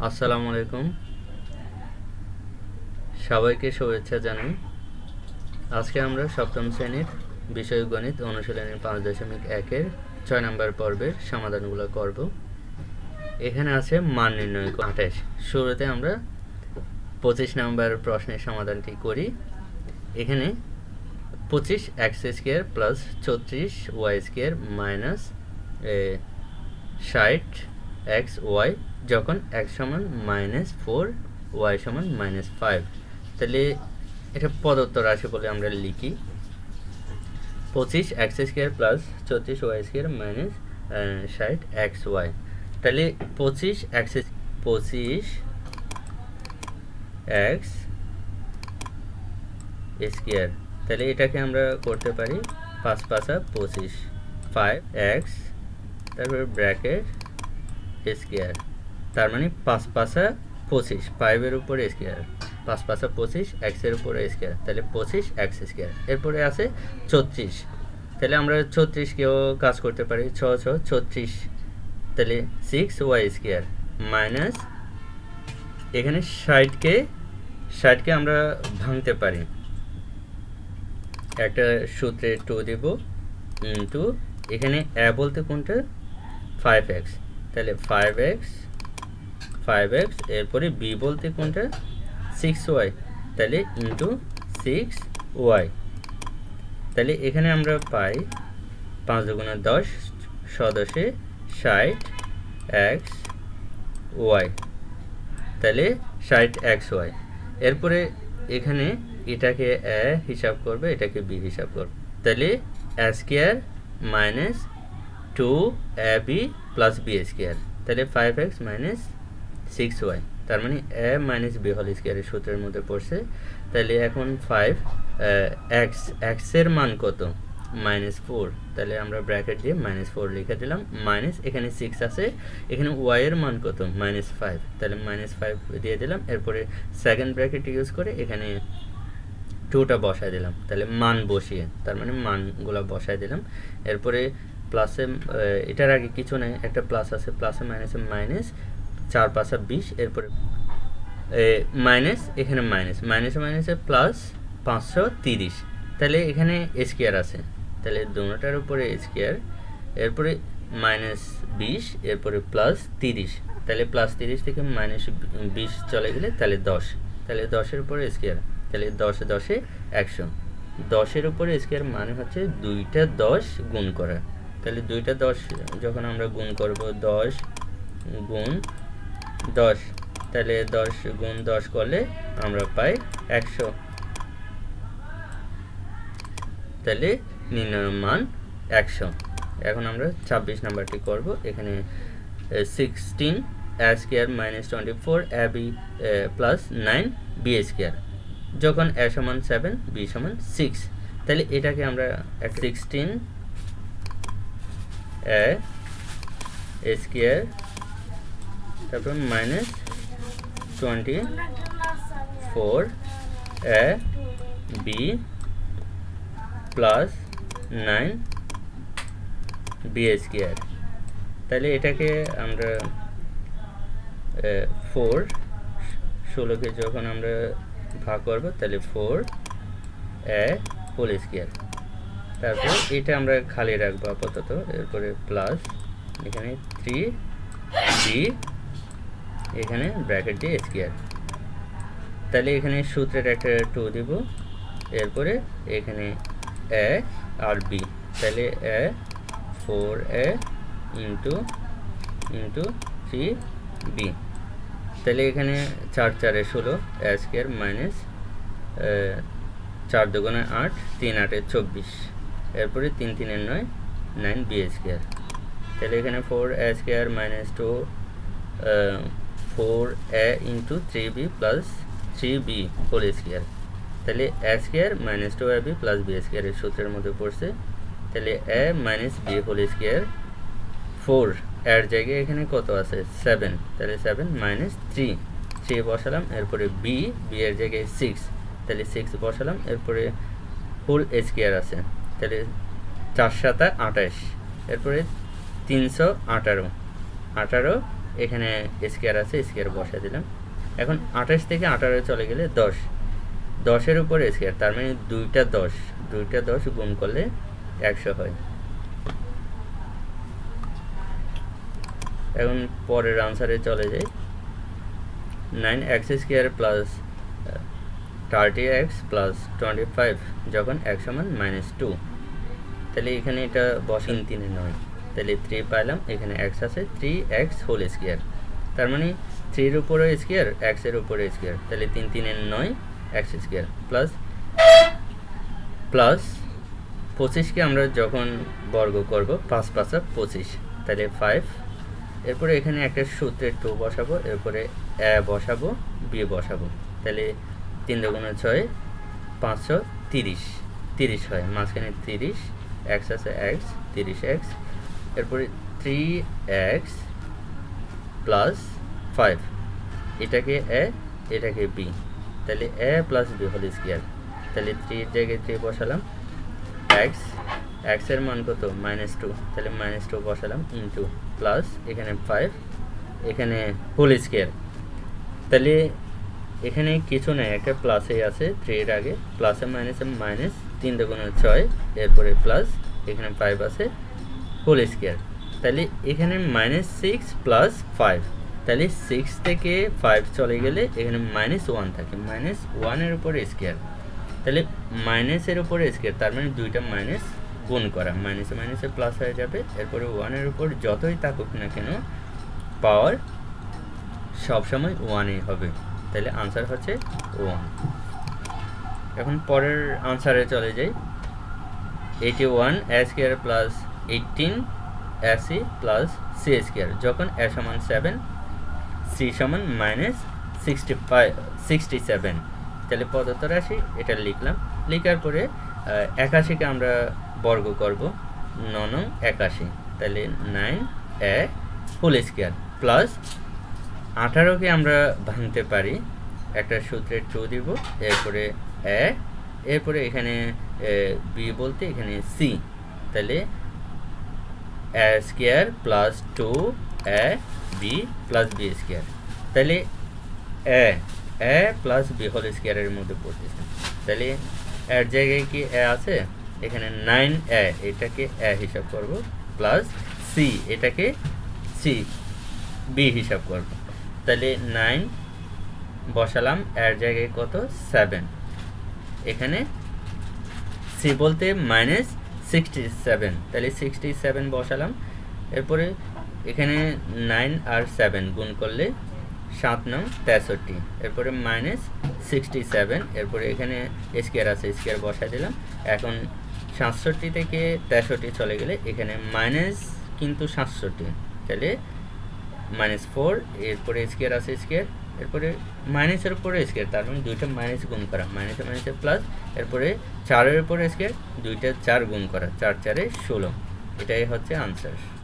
আসসালামু আলাইকুম, সবাইকে শুভেচ্ছা জানাই। আজকে আমরা সপ্তম শ্রেণীর বিষয় গণিত অনুশীলনী 5.1-এর 6 নম্বর পর্বের সমাধানগুলো করব। এখানে আছে মান নির্ণয় 28। শুরুতে আমরা 25 নম্বর প্রশ্নের সমাধানটি করি। এখানে 25x² plus 34y² minus 60xy যখন x সমান -4 y সমান -5, তাহলে এটা প্রদত্ত রাশি বলে আমরা লিখি 25x² plus 34y² minus 60xy। তাহলে 25x², তাহলে এটাকে আমরা করতে পারি 5 5 25, 5x তারপর ব্র্যাকেট স্কয়ার, তার মানে 5 5 25, 5 এর উপর স্কয়ার, 5 5 25, x এর উপর স্কয়ার, তাহলে 25x²। এরপরে আছে 34, তাহলে আমরা 34 কেও কাজ করতে পারি 6 6 36, তাহলে 6y² মাইনাস এখানে 60কে আমরা ভাঙতে পারি, একটা সূত্রে 2 দেব ইনটু এখানে a বলতে কোনটা 5x, তাহলে 5x, এরপরে b বলতে কোনটা 6y, তাহলে ইনটু 6y। তাহলে এখানে আমরা পাই 5 দুগুণে 10, 10 60xy, তাহলে 60xy। এরপরে এখানে এটাকে a হিসাব করবে, এটাকে b হিসাব করবে, তাহলে a² minus 2ab plus b², তাহলে 5x মাইনাস 6y, তার মানে a মাইনাস b হোল স্কয়ারের সূত্রের মধ্যে পড়ছে। তাহলে এখন 5x এর মান কত -4, তাহলে আমরা ব্র্যাকেট দিয়ে -4 লিখে দিলাম, মাইনাস এখানে 6 আছে, এখানে y এর মান কত -5, তাহলে -5 দিয়ে দিলাম। এরপরে সেকেন্ড ব্র্যাকেট ইউজ করে এখানে 2টা বসায় দিলাম, তাহলে মান বসিয়ে, তার মানে মানগুলো বসায় দিলাম। এরপরে প্লাসে এটার আগে কিছু নেই, একটা প্লাস আছে, প্লাসে মাইনাসে মাইনাস 4 5 20, এরপরে মাইনাস এখানে মাইনাসে প্লাস 530, তাহলে এখানে স্কয়ার আছে, তাহলে দুটোটার উপরে স্কয়ার, এরপরে -20, এরপরে +30, তাহলে +30 থেকে -20 চলে গেলে তাহলে 10, তাহলে 10-এর উপরে স্কয়ার, তাহলে 10 10 100, 10-এর উপরে স্কয়ার মানে হচ্ছে দুইটা 10 গুণ করা, তাহলে দুইটা 10 যখন আমরা গুণ করব 10 গুণ 10, তাহলে 10 গুণ 10 করলে আমরা পাই 100, তাহলে নির্ণয় মান 100। এখন আমরা 26 নাম্বারটি করব। এখানে 16a² minus 24ab plus 9b² যখন a সমান 7 b সমান 6, তাহলে এটাকে আমরা 16a² তারপর মাইনাস 24ab প্লাস 9b², তাহলে এটাকে আমরা 16কে যখন আমরা ভাগ করব তাহলে 4a হোল স্কয়ার, তারপর এটা আমরা খালি রাখবো আপাতত, এরপরে প্লাস এখানে 3b এখানে ব্র্যাকেট দিয়ে স্কয়ার, তাহলে এখানে সূত্রের একটা 2 দেব, এরপরে এখানে a আর b, তাহলে a 4a ইনটু 3b, তাহলে এখানে 4 4 16 a² মাইনাস 4 দুগুণে 8, 3 8 24, এরপরে 3 3 9 9b², তাহলে এখানে 4a² minus 4a into 3b plus 3b whole square, তাহলে a² minus 2ab plus b² এর সূত্রের মধ্যে পড়ছে, তাহলে a minus b whole square 4 এর জায়গায় এখানে কত আছে 7, তাহলে 7 মাইনাস 3 বসালাম, এরপরে b এর জায়গায় 6, তাহলে 6 বসালাম, এরপরে হোল স্কয়ার আছে, তাহলে 4 7 28, এরপরে 318 এখানে স্কোয়ার আছে, স্কোয়ার বসা দিলাম। এখন 28 থেকে 18 চলে গেলে 10, 10-এর উপরে স্কোয়ার, তার মানে দুইটা 10 গুণ করলে 100 হয়। এখন পরের আনসারে চলে যাই। 9x square plus 30x plus 25 যখন x সমান -2, তাহলে এখানে এটা বসিন 3 9, তাহলে 3 পাইলাম, এখানে x আছে 3x হোল স্কোয়ার, তার মানে 3-এর উপরে স্কোয়ার, x এর উপরে স্কোয়ার, তাহলে 3 3 9 x স্কোয়ার প্লাস 25কে আমরা যখন বর্গ করব 5 5 25, তাহলে 5। এরপরে এখানে একটা সূত্রে 2 বসাবো, এরপরে a বসাবো, b বসাবো, তাহলে 3 দুগুণে 6, 530 হয়, মাঝখানে 30, x আছে x, 30x, এরপরে 3x প্লাস 5, এটাকে a, এটাকে b, তাহলে a plus b whole square, তাহলে 3 এর জায়গায় 3 বসালাম, x এর মান কত -2, তাহলে -2 বসালাম ইনটু প্লাস এখানে 5, এখানে হোল স্কোয়ার, তাহলে এখানে কিছু নেই, একটা প্লাসে আছে 3 এর আগে, প্লাসে মাইনাসে মাইনাস, 3 দুগুণে 6, এরপরে প্লাস এখানে 5 আছে হোল স্কোয়ার, তাহলে এখানে -6 প্লাস 5, তাহলে 6 থেকে 5 চলে গেলে এখানে -1 থাকে, -1 এর উপরে স্কোয়ার, তাহলে মাইনাসের উপরে স্কোয়ার, তার মানে দুইটা মাইনাস গুণ করা, মাইনাসে মাইনাসে প্লাস হয়ে যাবে, এরপরে 1 এর উপর যতই থাকুক না কেন পাওয়ার সবসময় 1-ই হবে, তাহলে আনসার হচ্ছে 1। এখন পরের আনসারে চলে যাই। 81 a square plus 18 ac plus c square যখন a সমান 7, c সমান -67, তাহলে প্রদত্ত রাশি এটা লিখলাম। লেখার পরে 81কে আমরা বর্গ করব, 9 নং 81, তাহলে 9a হোল স্কোয়ার প্লাস 18কে আমরা ভাঙতে পারি, একটা সূত্রে 2 দিব, এরপরে a, এরপরে এখানে b বলতে এখানে c, তাহলে a square plus 2ab plus b square, তাহলে a প্লাস b হোল স্কোয়ারের মধ্যে পড়তেছে, তাহলে এর জায়গায় কি a আছে, এখানে 9a, এটাকে a হিসাব করব, প্লাস c, এটাকে c b হিসাব করব, তাহলে 9 বসালাম, এর জায়গায় কত 7, এখানে c বলতে -67, তাহলে 67 বসালাম, এরপরে এখানে 9 আর 7 গুণ করলে 7 নং 63, এরপরে -67, এরপরে এখানে স্কোয়ার আছে, স্কোয়ার বসাই দিলাম। এখন 67 থেকে 63 চলে গেলে এখানে মাইনাস কিন্তু 67, তাহলে -4, এরপরে স্কোয়ার আছে স্কোয়ার, এরপরে মাইনাসের উপরে স্কোয়ার, তার মানে দুইটা মাইনাস গুণ করা, মাইনাসে মাইনাসে প্লাস, এরপরে 4-এর উপরে স্কোয়ার, দুইটা 4 গুণ করা, 4 4 16, এটাই হচ্ছে আনসার।